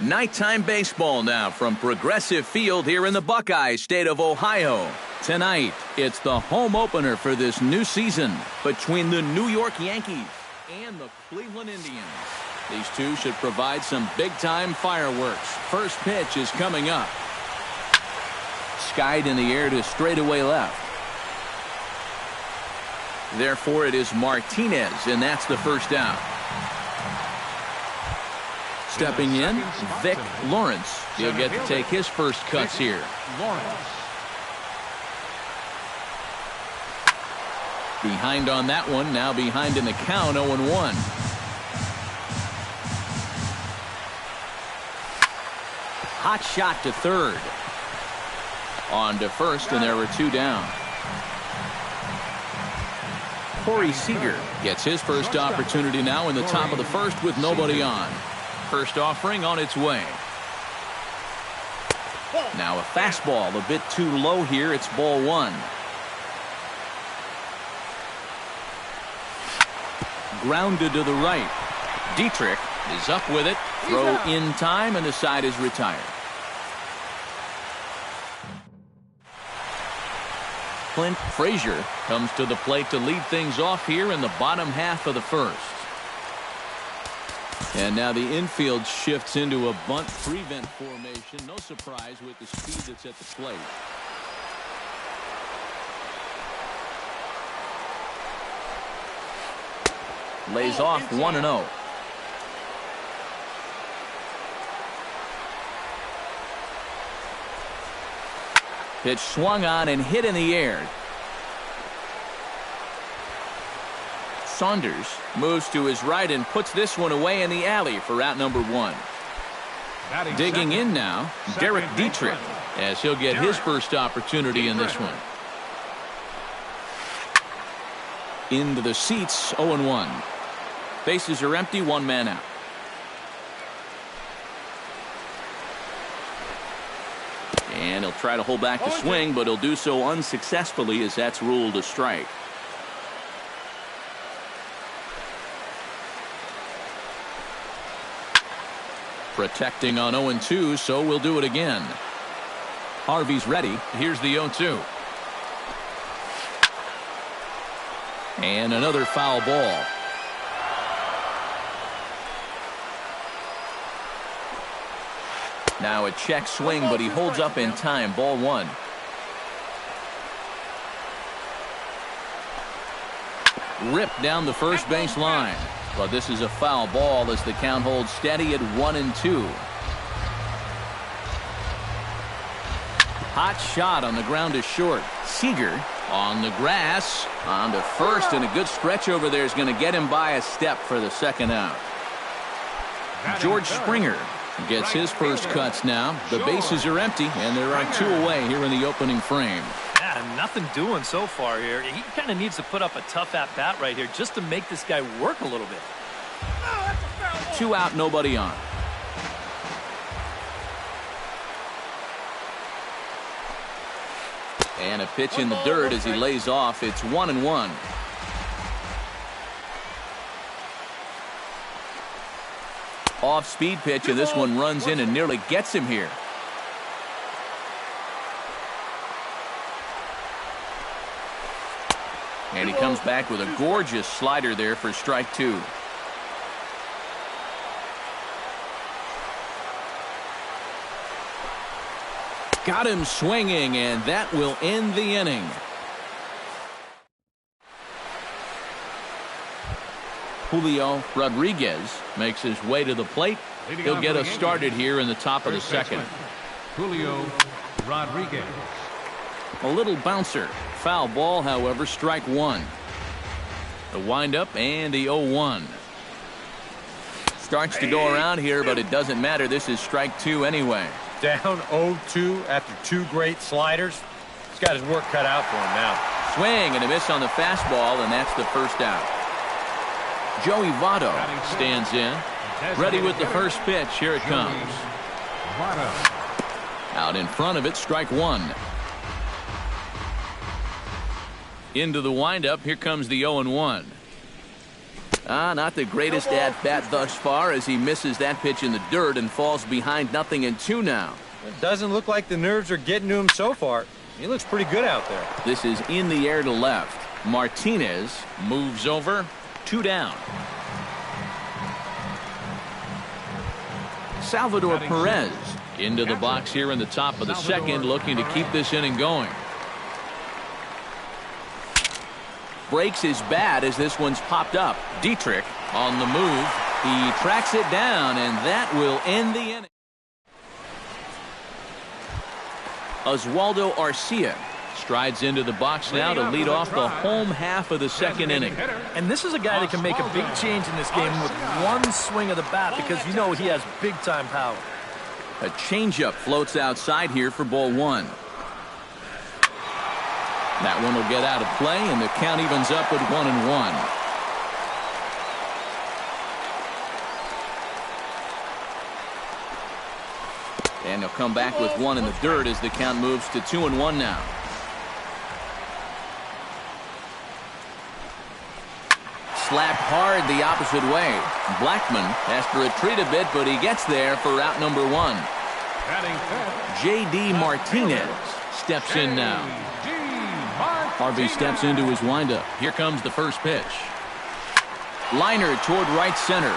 Nighttime baseball now from Progressive Field here in the Buckeye State of Ohio. Tonight, it's the home opener for this new season between the New York Yankees and the Cleveland Indians. These two should provide some big-time fireworks. First pitch is coming up. Skied in the air to straightaway left. Therefore, it is Martinez, and that's the first out. Stepping in, Vic Lawrence. He'll get to take his first cuts here. Behind on that one, now behind in the count, 0-1. Hot shot to third. On to first, and there were two down. Corey Seager gets his first opportunity now in the top of the first with nobody on. First offering on its way. Now a fastball a bit too low here. It's ball one. Grounded to the right. Dietrich is up with it. Throw in time, and the side is retired. Clint Frazier comes to the plate to lead things off here in the bottom half of the first. And now the infield shifts into a bunt prevent formation. No surprise with the speed that's at the plate. Lays off 1-0. Pitch swung on and hit in the air. Saunders moves to his right and puts this one away in the alley for out number one. Digging in now, Derek Dietrich, as he'll get his first opportunity in this one. Into the seats, 0-1. Bases are empty, one man out. And he'll try to hold back the swing, but he'll do so unsuccessfully as that's ruled a strike. Protecting on 0-2, so we'll do it again. Harvey's ready. Here's the 0-2. And another foul ball. Now a check swing, but he holds up in time. Ball one. Ripped down the first base line. But this is a foul ball as the count holds steady at 1-2. Hot shot on the ground is short. Seager on the grass. On to first, and a good stretch over there is going to get him by a step for the second out. George Springer gets his first cuts now. The bases are empty, and there are two away here in the opening frame. Yeah, nothing doing so far here. He kind of needs to put up a tough at-bat right here just to make this guy work a little bit. Two out, nobody on. And a pitch in the dirt as he lays off. It's 1-1. Off-speed pitch, and this one runs in and nearly gets him here. And he comes back with a gorgeous slider there for strike two. Got him swinging, and that will end the inning. Julio Rodriguez makes his way to the plate. He'll get us started here in the top of the second. Julio Rodriguez. A little bouncer. Foul ball, however, strike one. The windup and the 0-1. Starts to go around here, but it doesn't matter. This is strike two anyway. Down 0-2 after two great sliders. He's got his work cut out for him now. Swing and a miss on the fastball, and that's the first out. Joey Votto stands in. Ready with the first pitch. Here it comes. Out in front of it, strike one. Into the windup. Here comes the 0-1. Not the greatest at-bat thus far as he misses that pitch in the dirt and falls behind 0-2 now. It doesn't look like the nerves are getting to him so far. He looks pretty good out there. This is in the air to left. Martinez moves over. 2 down. Salvador Perez into the box here in the top of the second, looking to keep this inning going. Breaks his bat as this one's popped up. Dietrich on the move. He tracks it down, and that will end the inning. Oswaldo Arcia strides into the box now to lead off the home half of the second inning. And this is a guy that can make a big change in this game with one swing of the bat because you know he has big-time power. A changeup floats outside here for ball 1. That one will get out of play, and the count evens up at 1-1. And he'll come back with one in the dirt as the count moves to 2-1 now. Slapped hard the opposite way. Blackman has to retreat a bit, but he gets there for out number 1. J.D. Martinez steps in now. Harvey steps into his windup. Here comes the first pitch. Liner toward right center.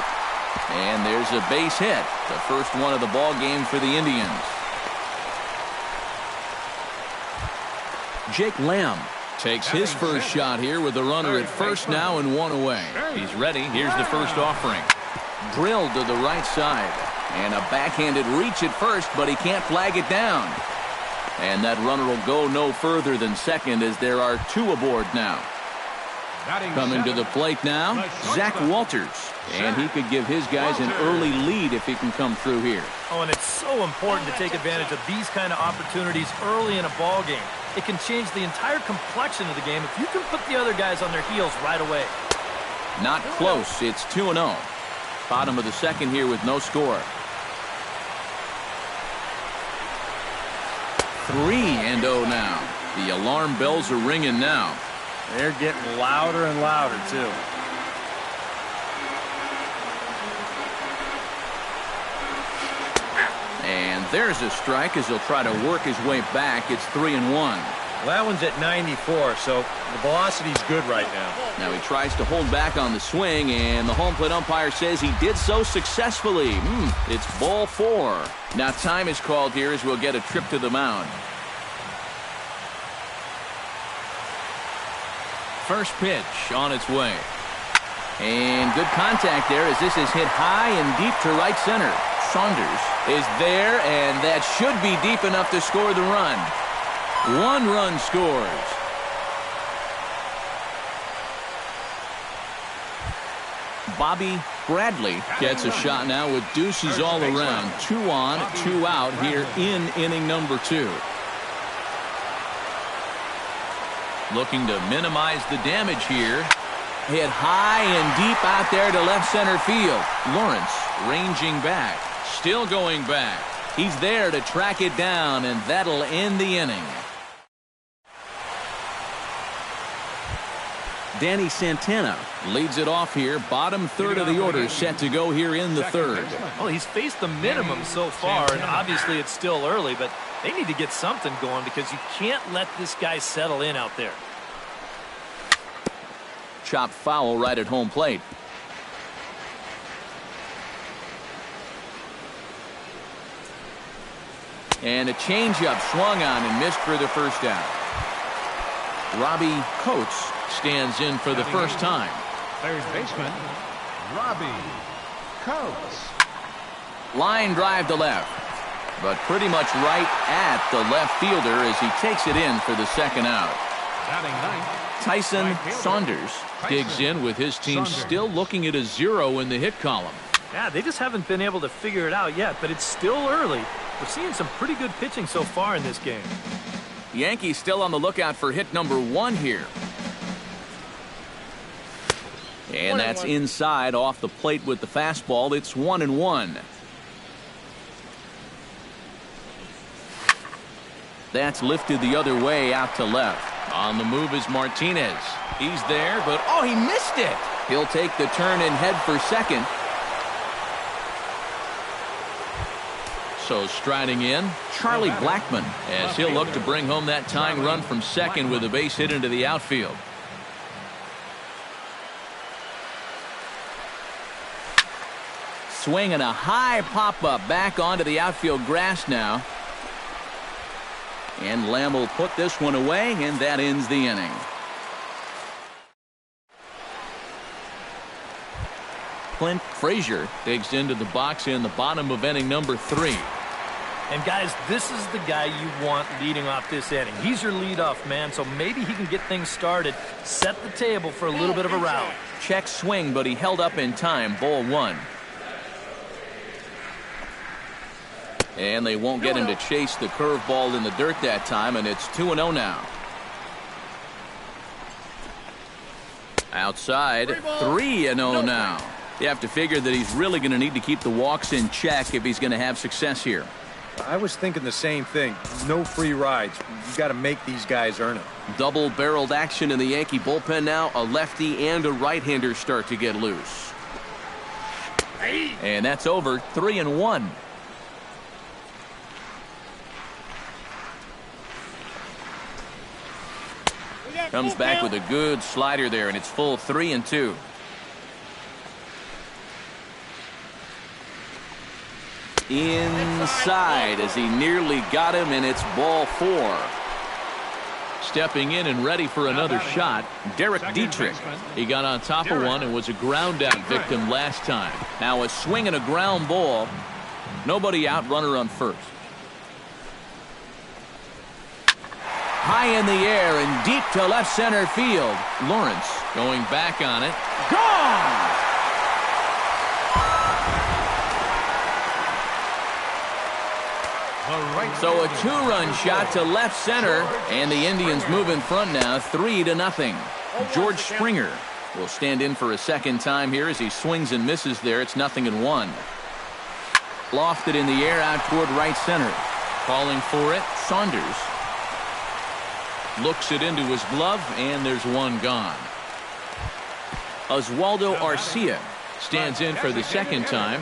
And there's a base hit. The first one of the ball game for the Indians. Jake Lamb takes his first shot here with the runner at first now and 1 away. He's ready. Here's the first offering. Drilled to the right side. And a backhanded reach at first, but he can't flag it down. And that runner will go no further than second as there are 2 aboard now. Coming to the plate now, Zach Walters. And he could give his guys an early lead if he can come through here. Oh, and it's so important to take advantage of these kind of opportunities early in a ball game. It can change the entire complexion of the game if you can put the other guys on their heels right away. Not close. It's 2-0. Bottom of the second here with no score. 3-0 now. The alarm bells are ringing now. They're getting louder and louder, too. And there's a strike as he'll try to work his way back. It's 3-1. Well, that one's at 94, so the velocity's good right now. Now he tries to hold back on the swing, and the home plate umpire says he did so successfully. It's ball 4. Now time is called here as we'll get a trip to the mound. First pitch on its way. And good contact there as this is hit high and deep to right center. Saunders is there, and that should be deep enough to score the run. 1 run scores. Bobby Bradley gets a shot now with deuces all around. 2 on, 2 out here in inning number 2. Looking to minimize the damage here. Hit high and deep out there to left center field. Lawrence ranging back. Still going back. He's there to track it down, and that'll end the inning. Danny Santana leads it off here. Bottom third of the order set to go here in the third. Well, he's faced the minimum so far, and obviously it's still early, but they need to get something going because you can't let this guy settle in out there. Chopped foul right at home plate. And a changeup swung on and missed for the first out. Robbie Coates stands in for the first time. Third baseman, Robbie Coates. Line drive to left, but pretty much right at the left fielder as he takes it in for the second out. Batting ninth, Tyson Saunders digs in with his team still looking at a 0 in the hit column. Yeah, they just haven't been able to figure it out yet, but it's still early. We're seeing some pretty good pitching so far in this game. Yankees still on the lookout for hit number 1 here. And that's inside off the plate with the fastball. It's 1-1. That's lifted the other way out to left. On the move is Martinez. He's there, but oh, he missed it. He'll take the turn and head for second. So striding in, Charlie Blackmon, as he'll look to bring home that tying run from second with a base hit into the outfield. Swinging a high pop-up back onto the outfield grass now. And Lamb will put this one away, and that ends the inning. Clint Frazier digs into the box in the bottom of inning number 3. And guys, this is the guy you want leading off this inning. He's your leadoff man, so maybe he can get things started, set the table for a little bit of a rally. Check swing, but he held up in time. Ball 1. And they won't get him to chase the curveball in the dirt that time, and it's 2-0 now. Outside, 3-0 now. You have to figure that he's really going to need to keep the walks in check if he's going to have success here. I was thinking the same thing. No free rides. You got to make these guys earn it. Double-barreled action in the Yankee bullpen now. A lefty and a right-hander start to get loose. And that's over. 3-1. Comes back with a good slider there, and it's full 3-2. Inside as he nearly got him, and it's ball 4. Stepping in and ready for another shot, Derek Dietrich. He got on top of one and was a ground out victim last time. Now a swing and a ground ball. Nobody out, runner on first. High in the air and deep to left center field. Lawrence going back on it. Gone! So a 2-run shot to left center, and the Indians move in front now 3-0. George Springer will stand in for a second time here as he swings and misses there. It's 0-1. Lofted in the air out toward right center. Calling for it, Saunders. Looks it into his glove, and there's one gone. Oswaldo Arcia stands in for the second time.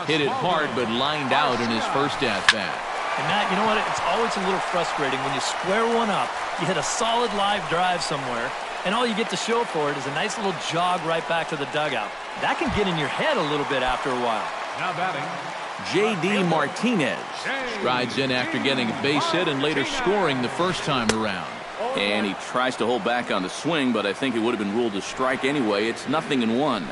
Hit it hard, but lined out in his first at-bat. And Matt, you know what? It's always a little frustrating when you square one up, you hit a solid live drive somewhere, and all you get to show for it is a nice little jog right back to the dugout. That can get in your head a little bit after a while. Now batting, J.D. Martinez strides in after getting a base hit and later scoring the first time around. And he tries to hold back on the swing, but I think it would have been ruled a strike anyway. It's 0-1.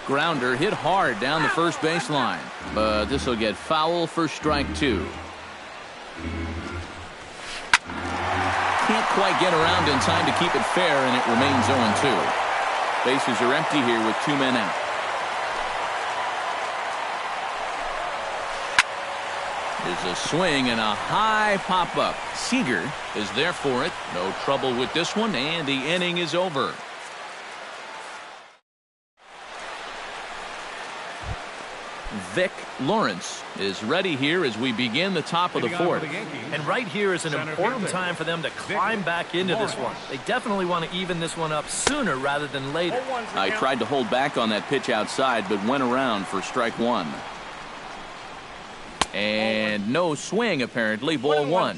Grounder hit hard down the first baseline, but this will get foul for strike 2. Can't quite get around in time to keep it fair, and it remains 0-2. Bases are empty here with 2 men out. There's a swing and a high pop-up. Seager is there for it. No trouble with this one, and the inning is over. Vic Lawrence is ready here as we begin the top of the 4th. And right here is an important time for them to climb back into this one. They definitely want to even this one up sooner rather than later. I tried to hold back on that pitch outside, but went around for strike 1. And no swing, apparently. Ball 1.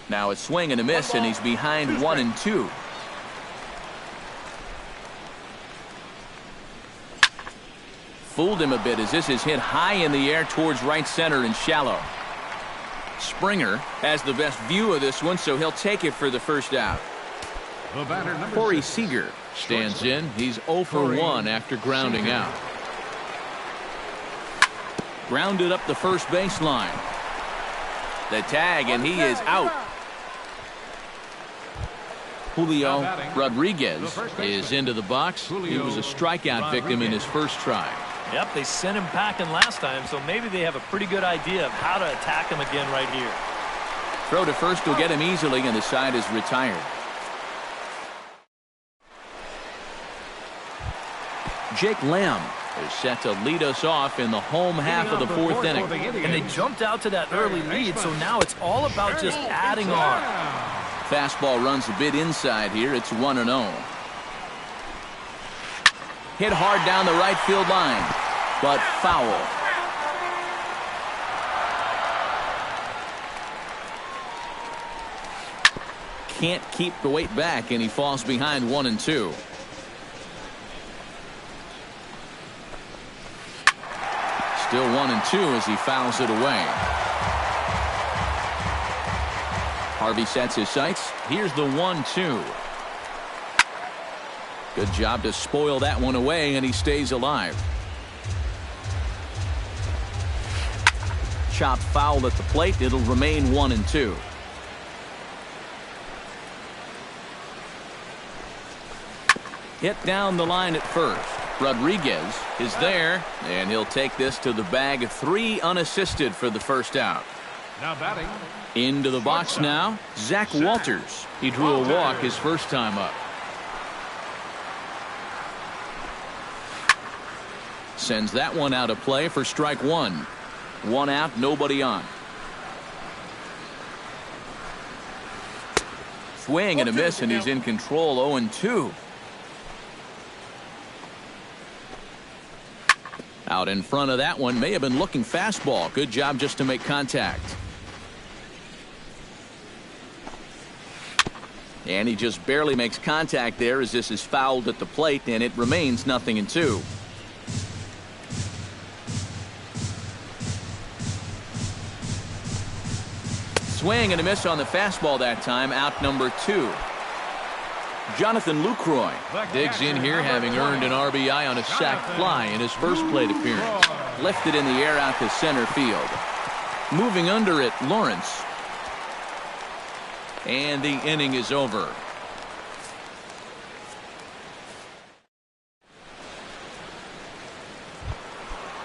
Now a swing and a miss, and he's behind 1-2. Fooled him a bit as this is hit high in the air towards right center and shallow. Springer has the best view of this one, so he'll take it for the first out. Corey Seager stands in. He's 0 for 1 after grounding out. Grounded up the first baseline. The tag, and he is out. Julio Rodriguez is into the box. He was a strikeout victim in his first try. Yep, they sent him packing last time, so maybe they have a pretty good idea of how to attack him again right here. Throw to first will get him easily, and the side is retired. Jake Lamb is set to lead us off in the home half of the fourth inning. And they jumped out to that early lead, so now it's all about just adding on. Fastball runs a bit inside here. It's 1-0. Hit hard down the right field line, but foul. Can't keep the weight back, and he falls behind 1-2. Still 1-2 as he fouls it away. Harvey sets his sights. Here's the 1-2. Good job to spoil that one away, and he stays alive. Chop foul at the plate. It'll remain 1-2. Hit down the line at first. Rodriguez is there, and he'll take this to the bag. 3 unassisted for the first out. Now batting. Into the box now, Zach Walters. He drew a walk his first time up. Sends that one out of play for strike 1. 1 out, nobody on. Swing and a miss, and he's in control. 0-2. Out in front of that one, may have been looking fastball. Good job just to make contact. And he just barely makes contact there as this is fouled at the plate, and it remains 0-2. Swing and a miss on the fastball that time. Out number 2. Jonathan Lucroy digs in here, having earned an RBI on a sac fly in his first plate appearance. Lifted in the air out to center field. Moving under it, Lawrence. And the inning is over.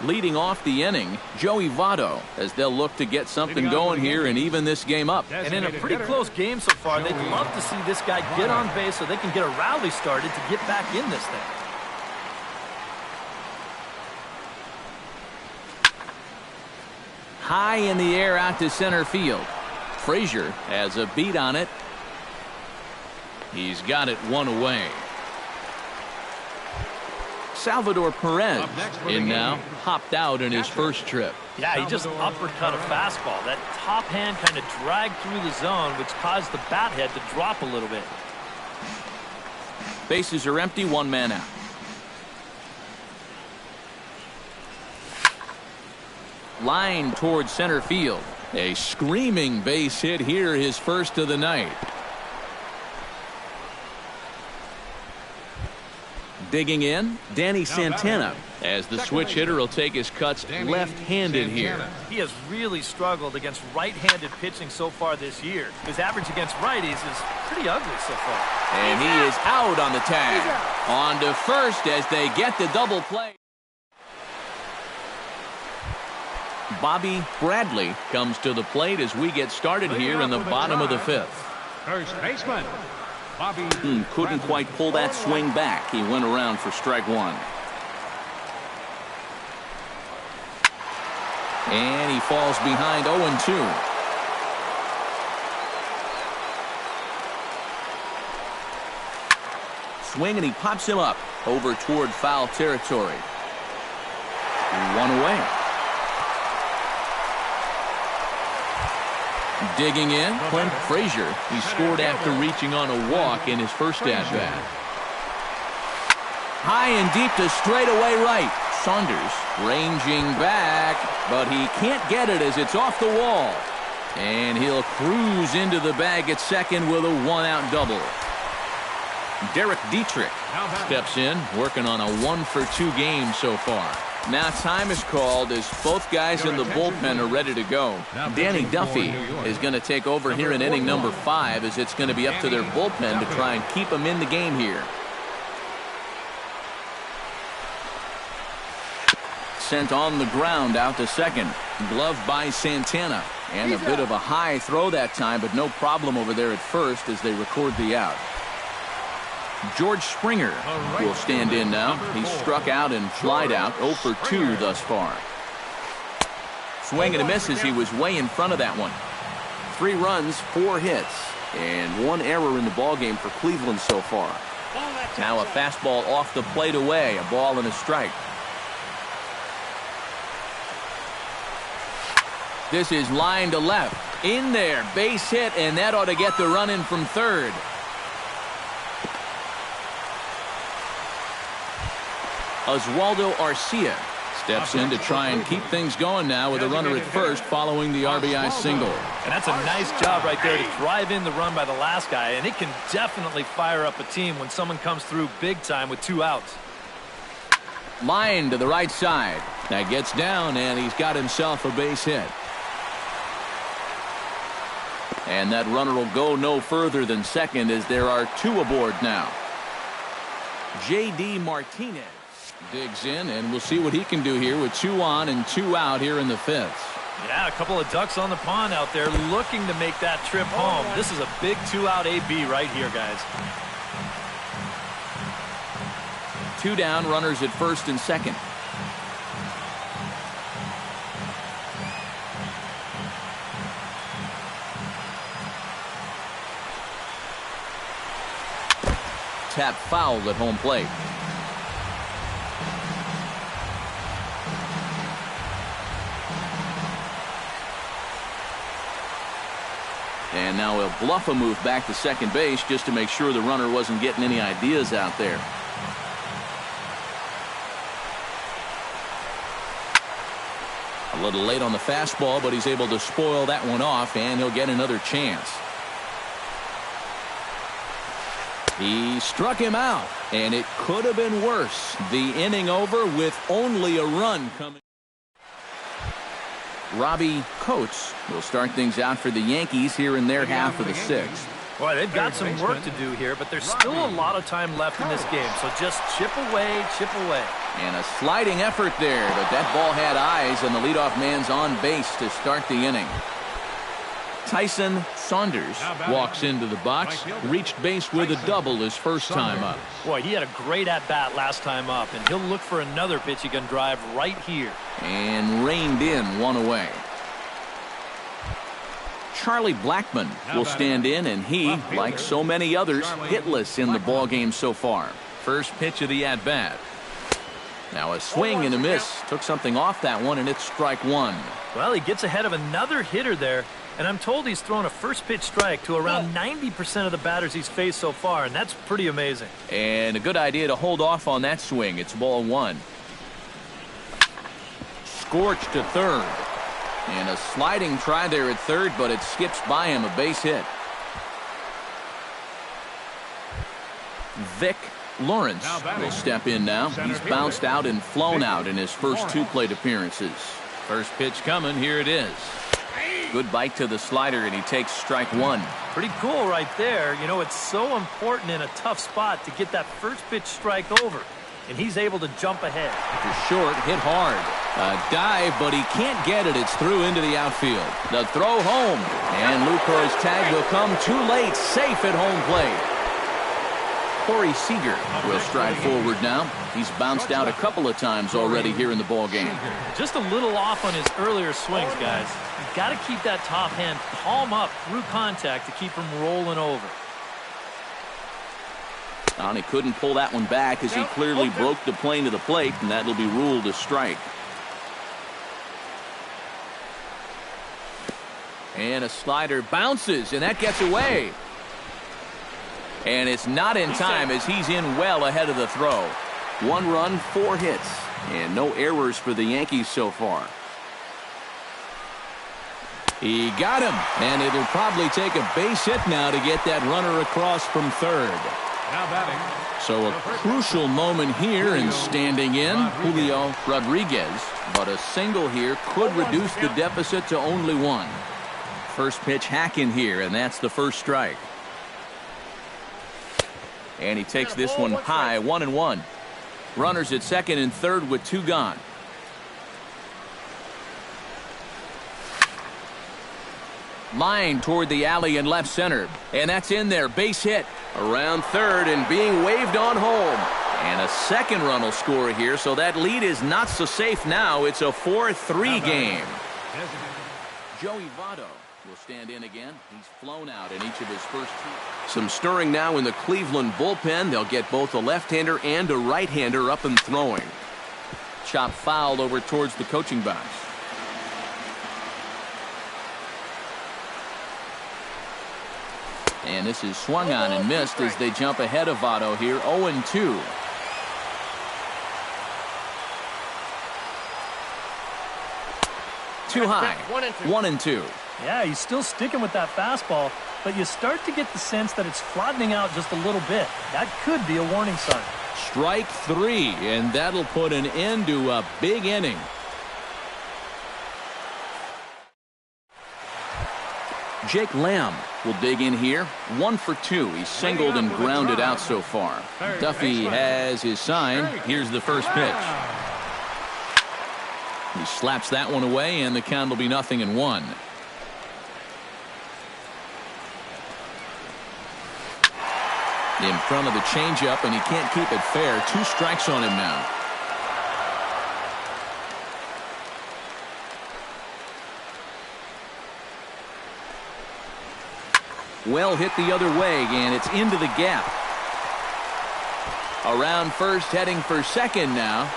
Leading off the inning, Joey Votto, as they'll look to get something going here and even this game up. And in a pretty close game so far, they'd love to see this guy get on base so they can get a rally started to get back in this thing. High in the air out to center field. Frazier has a beat on it. He's got it 1 away. Salvador Perez in now, hopped out in his first trip. Yeah, he just uppercut a fastball. That top hand kind of dragged through the zone, which caused the bat head to drop a little bit. Bases are empty, 1 man out. Line towards center field. A screaming base hit here, his first of the night. Digging in, Danny Santana, as the switch hitter will take his cuts left-handed here. He has really struggled against right-handed pitching so far this year. His average against righties is pretty ugly so far. And he is out on the tag. On to first as they get the double play. Bobby Bradley comes to the plate as we get started here in the bottom of the 5th. First baseman, Bobby. Couldn't quite pull that swing back. He went around for strike 1. And he falls behind 0-2. Swing and he pops him up over toward foul territory. 1 away. Digging in, Clint Frazier. He scored after reaching on a walk in his first at-bat. High and deep to straightaway right. Saunders ranging back, but he can't get it as it's off the wall. And he'll cruise into the bag at second with a 1-out double. Derek Dietrich steps in, working on a 1-for-2 game so far. Now time is called as both guys in the bullpen are ready to go. Danny Duffy is going to take over here in inning number 5 as it's going to be up to their bullpen to try and keep them in the game here. Sent on the ground out to second. Glove by Santana. And a bit of a high throw that time, but no problem over there at first as they record the out. George Springer will stand in now. He's struck out and flied out, 0 for 2 thus far. Swing and a miss as he was way in front of that one. 3 runs, 4 hits, and 1 error in the ballgame for Cleveland so far. Now a fastball off the plate away, a ball and a strike. This is line to left. In there, base hit, and that ought to get the run in from third. Oswaldo Arcia steps in to try and keep things going now with a runner at first following the RBI single. And that's a nice job right there to drive in the run by the last guy, and it can definitely fire up a team when someone comes through big time with 2 outs. Line to the right side. That gets down, and he's got himself a base hit. And that runner will go no further than second as there are 2 aboard now. J.D. Martinez digs in, and we'll see what he can do here with 2 on and 2 out here in the 5th. Yeah, a couple of ducks on the pond out there looking to make that trip home. This is a big 2-out AB right here, guys. 2 down, runners at first and second. Tap fouled at home plate. And now he'll bluff a move back to second base just to make sure the runner wasn't getting any ideas out there. A little late on the fastball, but he's able to spoil that one off, and he'll get another chance. He struck him out, and it could have been worse. The inning over with only a run coming. Robbie Coates will start things out for the Yankees here in their half of the 6th. Boy, they've got some work to do here, but there's still a lot of time left in this game, so just chip away, chip away. And a sliding effort there, but that ball had eyes, and the leadoff man's on base to start the inning. Tyson Saunders walks into the box, reached base with a double his first time up. Boy, he had a great at-bat last time up, and he'll look for another pitch he can drive right here. And reined in 1 away. Charlie Blackmon will stand in, and he, like so many others, hitless in the ballgame so far. First pitch of the at-bat. Now a swing and a miss. Took something off that one, and it's strike 1. Well, he gets ahead of another hitter there, and I'm told he's thrown a first pitch strike to around 90% of the batters he's faced so far, and that's pretty amazing. And a good idea to hold off on that swing. It's ball 1. Scorched to third. And a sliding try there at third, but it skips by him, a base hit. Vic Lawrence will step in now. He's bounced out and flown out in his first 2 plate appearances. First pitch coming, here it is. Good bite to the slider, and he takes strike 1. Pretty cool right there. You know, it's so important in a tough spot to get that first pitch strike over, and he's able to jump ahead. To short, hit hard. A dive, but he can't get it. It's through into the outfield. The throw home, and Lucroy's tag will come too late. Safe at home plate. Corey Seager will stride forward now. He's bounced out a couple of times already here in the ballgame. Just a little off on his earlier swings, guys. You've got to keep that top hand palm up through contact to keep him rolling over. And he couldn't pull that one back as he clearly broke the plane to the plate, and that'll be ruled a strike. And a slider bounces, and that gets away. And it's not in time as he's in well ahead of the throw. 1 run, 4 hits, and no errors for the Yankees so far. He got him, and it'll probably take a base hit now to get that runner across from third. Now batting. So a crucial moment here, and standing in, Julio Rodriguez. But a single here could reduce the deficit to only 1. First pitch hack in here, and that's the first strike. And he takes this one high, 1-1. Runners at second and third with 2 gone. Line toward the alley in left center. And that's in there. Base hit. Around third and being waved on home. And a second run will score here, so that lead is not so safe now. It's a 4-3 game. Joey Votto will stand in again. He's flown out in each of his first two. Some stirring now in the Cleveland bullpen. They'll get both a left-hander and a right-hander up and throwing. Chop foul over towards the coaching box. And this is swung on and missed as they jump ahead of Votto here, 0-2. Too high, 1-2. Yeah, he's still sticking with that fastball, but you start to get the sense that it's flattening out just a little bit. That could be a warning sign. Strike 3, and that'll put an end to a big inning. Jake Lamb will dig in here. 1 for 2. He's singled and grounded out so far. Duffy has his sign. Here's the first pitch. He slaps that one away, and the count will be 0-1. In front of the changeup, and he can't keep it fair. 2 strikes on him now. Well hit the other way, and it's into the gap. Around first, heading for second now.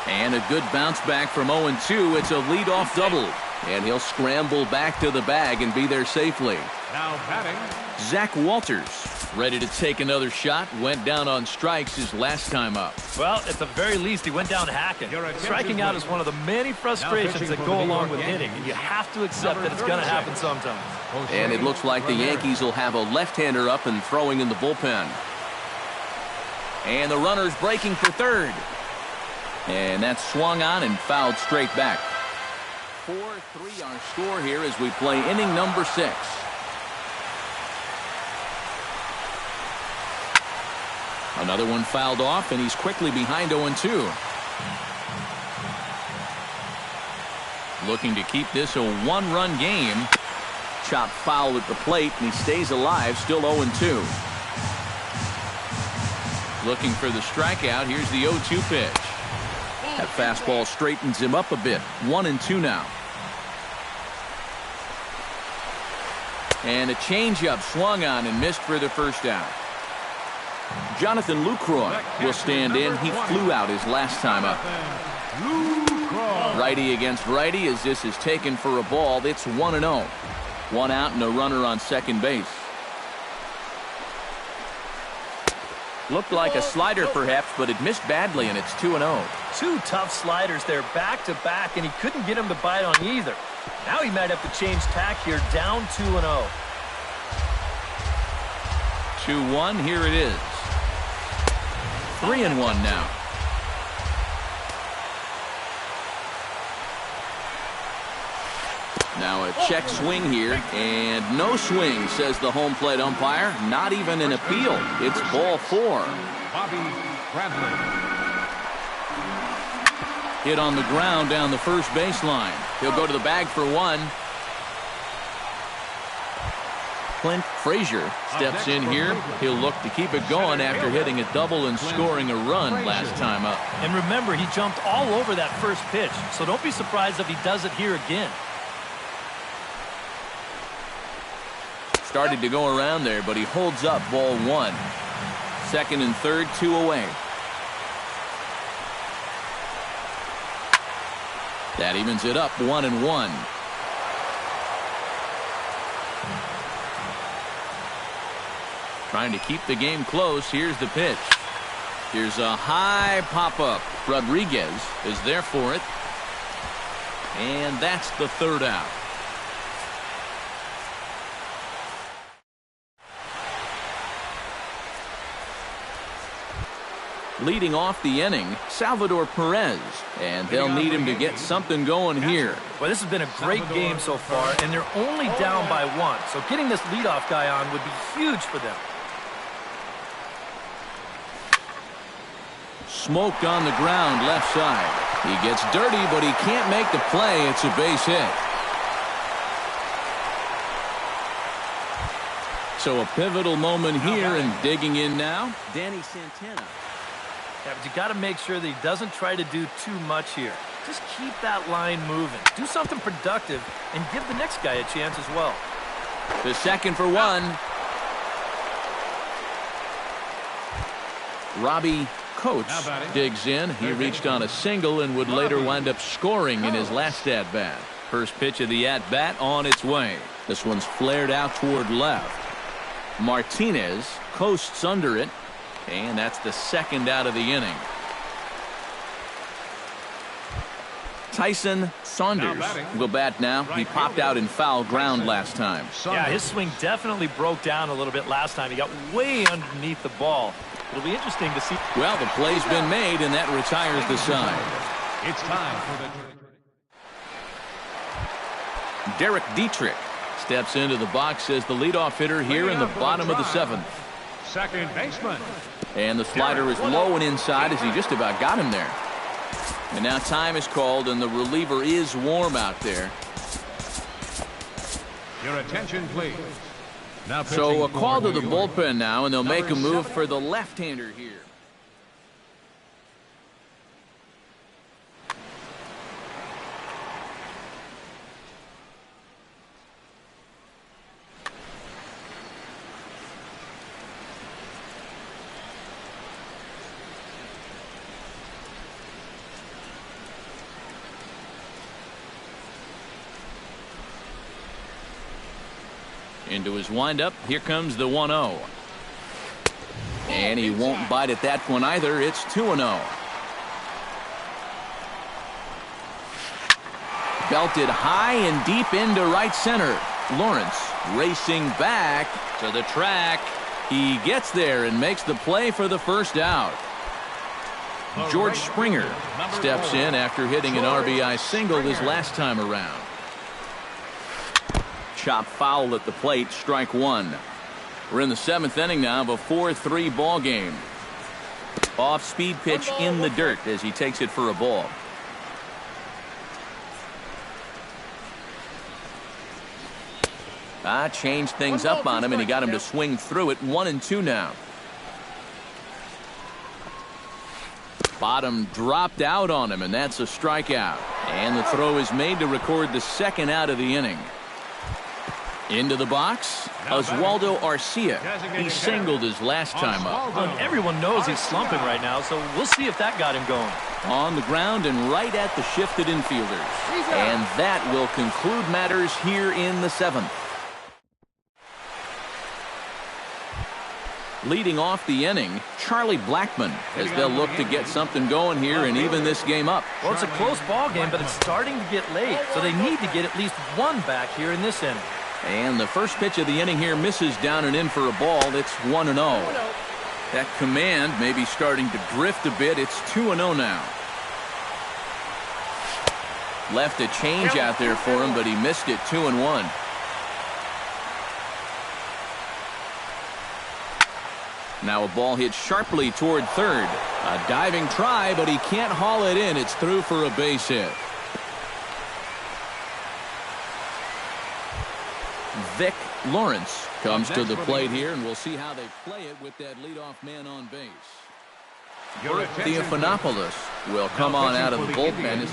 And a good bounce back from 0-2. It's a leadoff double. And he'll scramble back to the bag and be there safely. Now batting, Zach Walters, ready to take another shot. Went down on strikes his last time up. Well, at the very least, he went down hacking. Striking out is one of the many frustrations that go along with hitting. And you have to accept that it's going to happen sometime. And it looks like the Yankees will have a left-hander up and throwing in the bullpen. And the runner's breaking for third. And that's swung on and fouled straight back. 4-3 our score here as we play inning number 6. Another one fouled off, and he's quickly behind 0-2. Looking to keep this a 1-run game. Chop foul at the plate, and he stays alive, still 0-2. Looking for the strikeout. Here's the 0-2 pitch. That fastball straightens him up a bit. 1-2 now. And a changeup swung on and missed for the first out. Jonathan Lucroy will stand in. He flew out his last time up. Righty against righty as this is taken for a ball. It's 1-0. 1 out and a runner on second base. Looked like a slider perhaps, but it missed badly, and it's 2-0. 2 tough sliders there back to back, and he couldn't get him to bite on either. Now he might have to change tack here, down 2-0. 2-1, here it is. 3-1 now. Now a check swing here, and no swing, says the home plate umpire. Not even an appeal. It's ball 4. Bobby Bradley. Hit on the ground down the first baseline. He'll go to the bag for 1. Clint Frazier steps in here. He'll look to keep it going after hitting a double and scoring a run last time up. And remember, he jumped all over that first pitch, so don't be surprised if he does it here again. Started to go around there, but he holds up ball 1. Second and third, 2 away. That evens it up 1-1. Trying to keep the game close. Here's the pitch. Here's a high pop-up. Rodriguez is there for it. And that's the third out. Leading off the inning, Salvador Perez, and they'll need him to get something going here. Well, this has been a great game so far, and they're only down by 1, so getting this leadoff guy on would be huge for them. Smoked on the ground left side. He gets dirty, but he can't make the play. It's a base hit. So a pivotal moment here, and digging in now, Danny Santana. Yeah, but you got to make sure that he doesn't try to do too much here. Just keep that line moving. Do something productive and give the next guy a chance as well. The second for one. Robbie Coates digs in. He reached on a single and would later wind up scoring in his last at-bat. First pitch of the at-bat on its way. This one's flared out toward left. Martinez coasts under it, and that's the second out of the inning. Tyson Saunders will bat now. He popped out in foul ground last time. Yeah, his swing definitely broke down a little bit last time. He got way underneath the ball. It'll be interesting to see. Well, the play's been made, and that retires the side. It's time for the Derek Dietrich steps into the box as the leadoff hitter here in the bottom of the seventh. second baseman. And the slider is low and inside as he just about got him there. And now time is called, and the reliever is warm out there. Your attention, please. Now So a pitching call for to the New York, bullpen now, and they'll make a number move 7. for the left-hander here. Into his windup, here comes the 1-0. And he won't bite at that one either. It's 2-0. Belted high and deep into right center. Lawrence racing back to the track. He gets there and makes the play for the first out. George Springer steps in after hitting an RBI single his last time around. Chop foul at the plate, strike one. We're in the seventh inning now of a 4-3 ball game. Off speed pitch in the dirt as he takes it for a ball. Changed things up on him, and he got him to swing through it. 1-2 now. Bottom dropped out on him, and that's a strikeout. And the throw is made to record the second out of the inning. Into the box, Oswaldo Arcia. He singled his last time up. Well, everyone knows he's slumping right now, so we'll see if that got him going. On the ground and right at the shifted infielders. And that will conclude matters here in the seventh. Leading off the inning, Charlie Blackmon, as they'll look to get something going here and even this game up. Well, it's a close ball game, but it's starting to get late, so they need to get at least one back here in this inning. And the first pitch of the inning here misses down and in for a ball. It's 1-0. That command may be starting to drift a bit. It's 2-0 now. Left a change out there for him, but he missed it. 2-1. Now a ball hit sharply toward third. A diving try, but he can't haul it in. It's through for a base hit. Vic Lawrence comes to the plate here, and we'll see how they play it with that leadoff man on base. Theophanopoulos will come on out of the bullpen.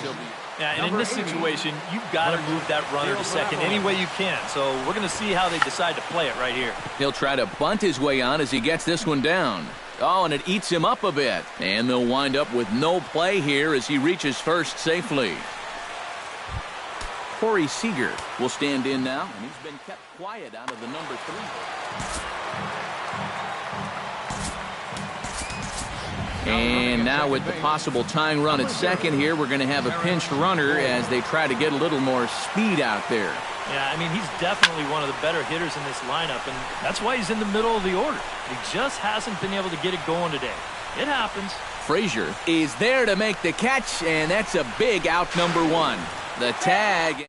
Yeah, and in this situation, you've got to move that runner to second any way you can. So we're going to see how they decide to play it right here. He'll try to bunt his way on as he gets this one down. Oh, and it eats him up a bit. And they'll wind up with no play here as he reaches first safely. Corey Seager will stand in now, and he's been kept quiet out of the number 3. And now with the possible tying run at second here, we're going to have a pinched runner as they try to get a little more speed out there. Yeah, I mean, he's definitely one of the better hitters in this lineup, and that's why he's in the middle of the order. He just hasn't been able to get it going today. It happens. Frazier is there to make the catch, and that's a big out number 1. The tag.